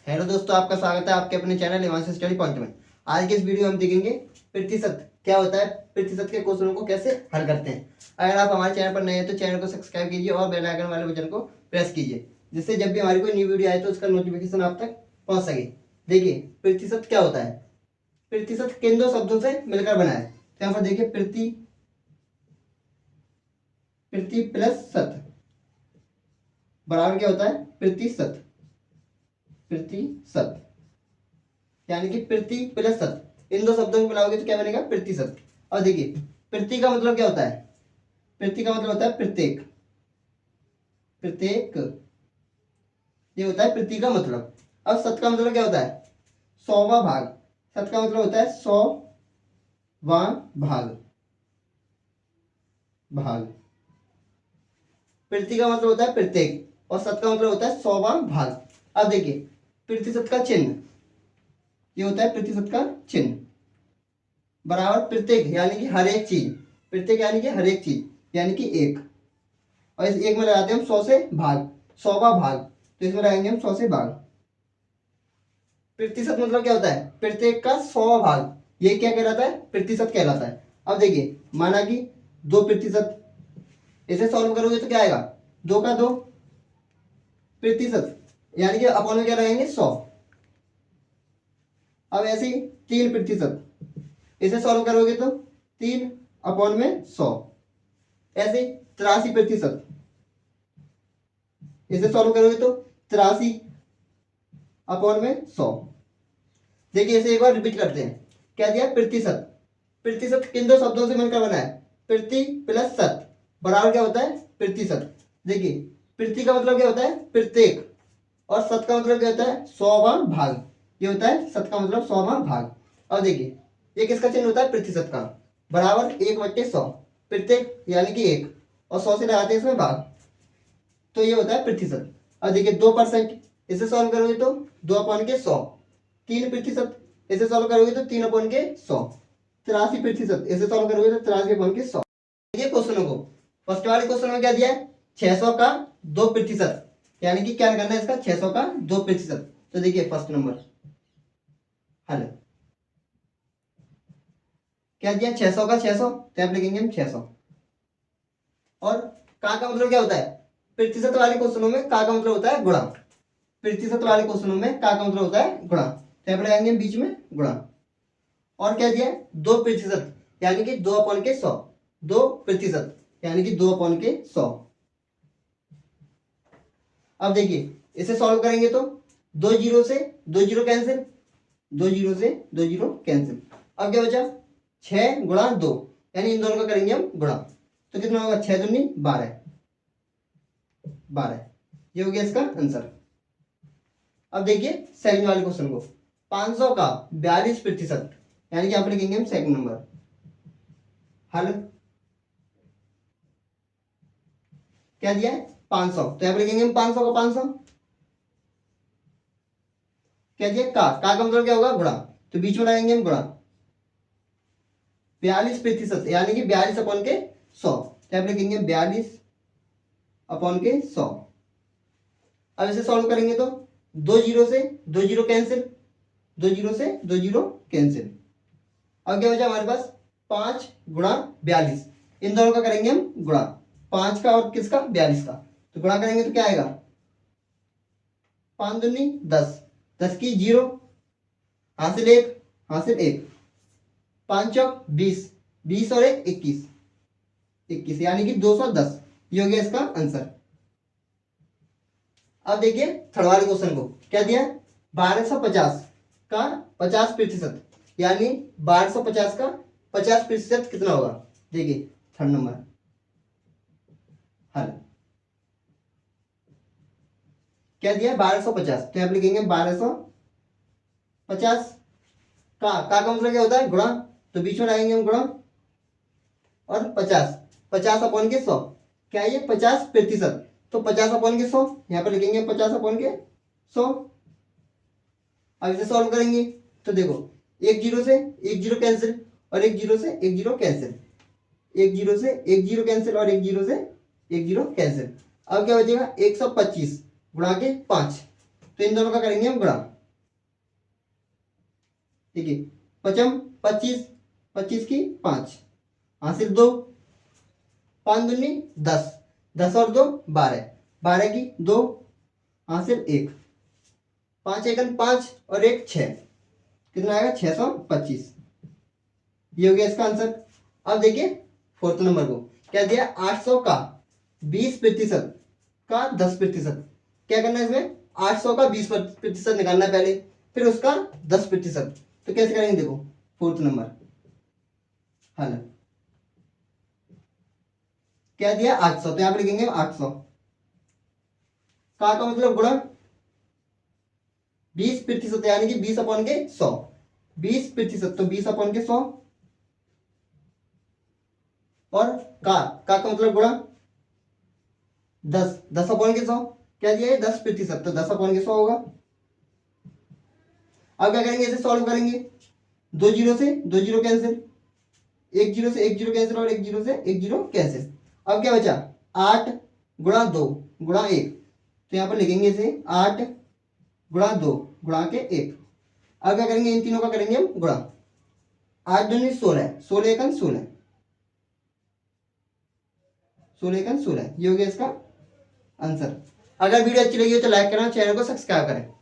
Hello दोस्तों, आपका स्वागत है आपके अपने चैनल हिमांशु स्टडी पॉइंट में। आज के इस वीडियो में हम देखेंगे प्रतिशत क्या होता है, प्रतिशत के क्वेश्चनों को कैसे हल करते हैं। अगर आप हमारे चैनल पर नए हैं तो चैनल को सब्सक्राइब कीजिए और बेल आइकन वाले बटन को प्रेस कीजिए, जिससे जब भी हमारी कोई न्यू वीडियो आए तो उसका नोटिफिकेशन आप तक पहुंच सके। देखिए प्रतिशत क्या होता है। प्रतिशत किन दो शब्दों से मिलकर बना है। तो यहाँ पर देखिए प्रति प्लस शत बराबर क्या होता है, प्रतिशत। प्रतिशत यानी कि प्रति प्लस शत, इन दो शब्दों को मिलाओगे तो क्या बनेगा, प्रतिशत। और देखिए प्रति का मतलब क्या होता है, प्रति का मतलब होता है प्रत्येक। प्रत्येक ये होता है प्रति का मतलब। अब शत का मतलब क्या होता है, 100वां भाग। शत का मतलब होता है 100वां भाग। प्रति का मतलब होता है प्रत्येक और शत का मतलब होता है 100वां भाग। अब देखिए प्रतिशत का चिन्ह, ये होता है प्रतिशत का चिन्ह बराबर प्रत्येक यानी कि हर एक चीज। प्रत्येक यानी कि हर एक चीज यानी कि एक, और इस एक में लगाते हैं हम 100 से भाग, 100वां भाग, तो इसमें लगाएंगे हम 100 से भाग। प्रतिशत मतलब क्या होता है, प्रत्येक का 100वां भाग, ये क्या कहलाता है, प्रतिशत कहलाता है। अब देखिए माना कि 2%, इसे सॉल्व करोगे तो क्या आएगा, 2 का 2 प्रतिशत, यानी कि अपॉन में क्या लगाएंगे 100। अब ऐसे ही 3%, इसे सॉल्व करोगे तो 3 अपॉन में 100। ऐसे 83%, इसे सॉल्व करोगे तो 83 अपॉन में 100। देखिए इसे एक बार रिपीट करते हैं। क्या दिया, प्रतिशत। प्रतिशत किन दो शब्दों से मिलकर बना है, प्रति प्लस शत बराबर क्या होता है, प्रतिशत। देखिए प्रति का मतलब क्या होता है प्रत्येक, और शत का मतलब क्या होता है 100वां भाग। ये होता है शत का मतलब 100वां भाग। और देखिए ये किसका चिन्ह होता है, प्रतिशत का, बराबर 1/100। प्रत्येक यानी कि एक, और 100 से लगाते हैं इसमें भाग, तो ये होता है प्रतिशत। और देखिए 2%, इसे सॉल्व करोगे तो 2 अपॉन के 100। 3%, इसे सॉल्व करोगे तो 3 अपॉन के 100। 83%, इसे सॉल्व करोगे तो 83 अपॉन के 100। ये क्वेश्चनों को, फर्स्ट वाले क्वेश्चन में क्या दिया है, 600 का 2%, यानी कि क्या करना है इसका, 600 का 2%। तो देखिए फर्स्ट नंबर हल क्या दिया, 600 का 600, तो आप लिखेंगे हम 600। और का मतलब क्या होता है, प्रतिशत वाले क्वेश्चनों में का मतलब होता है गुणा। प्रतिशत वाले क्वेश्चनों में का मतलब होता है गुणा, तो यहाँ पर लगाएंगे बीच में गुणा। और क्या दिया है, 2% यानी कि 2 अपॉन के 100। 2% यानी कि 2 अपॉन के 100। अब देखिए इसे सॉल्व करेंगे तो 2 जीरो से 2 जीरो कैंसिल, 2 जीरो से 2 जीरो कैंसिल। अब क्या बचा, 6 गुणा 2, यानी इन दोनों का करेंगे हम गुणा, तो कितना होगा, 6 दूनी 12। 12 ये हो गया इसका आंसर। अब देखिए सेकंड वाले क्वेश्चन को, 500 का 42%, यानी कि यहाँ पर लिखेंगे हम सेकंड नंबर हल। क्या दिया है 500, तो यहाँ पर लिखेंगे हम 500 का 500। क्या दिया, का मतलब क्या होगा, गुणा, तो बीच में लगाएंगे हम गुणा। 42% यानी कि 42 अपॉन के 100, तो यहाँ पर लिखेंगे 42 अपॉन के 100। अब इसे सॉल्व करेंगे तो 2 जीरो से 2 जीरो कैंसिल, 2 जीरो से 2 जीरो कैंसिल। अब क्या बचा हमारे पास, 5 गुणा 42, इन दोनों का करेंगे हम गुणा, 5 का और किसका, 42 का, तो गुणा करेंगे तो क्या आएगा, 5 दूनी 10, 10 की 0, हासिल 1, हासिल 1, 5 चौक 20, 20 और 1 21, 21 यानी कि 210। ये हो गया इसका आंसर। अब देखिए थर्ड वाले क्वेश्चन को, क्या दिया, 1250 का 50%, यानी 1250 का 50% कितना होगा। देखिए थर्ड नंबर हल क्या दिया, 1250, तो यहाँ लिखेंगे 1250। का मतलब क्या होता है गुणा, तो बीच में लाएंगे हम गुणा, और 50, 50 अपॉन के 100, क्या ये 50%, तो 50 अपॉन के 100, यहाँ पर लिखेंगे 50 अपॉन के 100। अब इसे सॉल्व करेंगे तो देखो 1 जीरो से 1 जीरो कैंसिल, और 1 जीरो से 1 जीरो कैंसिल, 1 जीरो से 1 जीरो कैंसिल, और 1 जीरो से 1 जीरो कैंसिल। अब क्या बचेगा, 125 गुणा के 5, तो इन दोनों का करेंगे हम गुणा। ठीक है, पचम 25, 25 की 5, हासिल 2, 5 दूनी 10, 10 और 2 12, 12 की 2, हासिल 1, 5 एकन 5 और 1 6, कितना आएगा 625। ये हो गया इसका आंसर। अब देखिए फोर्थ नंबर को क्या दिया, 800 का 20% का 10%। क्या करना है इसमें, 800 का 20% निकालना है पहले, फिर उसका 10%। तो कैसे करेंगे देखो, फोर्थ नंबर हल क्या दिया 800, तो यहां पर लिखेंगे 800 का मतलब गुणा 20%, यानी कि 20 अपॉन के 100, 20%, तो 20 अपॉन के 100, और का मतलब गुणा 10, 10 अपॉन के 100, क्या दिया है 10%, तो 10 अपॉन के 100 होगा। अब क्या करेंगे, इसे सॉल्व करेंगे, 2 जीरो से 2 जीरो कैंसिल, 1 जीरो से 1 जीरो कैंसिल, और 1 जीरो से 1 जीरो कैंसिल। अब क्या बचा, 8 गुणा 2 गुणा 1, तो यहां पर लिखेंगे इसे 8 गुणा 2 गुणा के 1। अब क्या करेंगे, इन तीनों का करेंगे हम गुणा, 8 दूनी 16, 16 एकन 16, 16 एकन 16, ये हो गया इसका आंसर। अगर वीडियो अच्छी लगी हो तो लाइक करना, चैनल को सब्सक्राइब करें।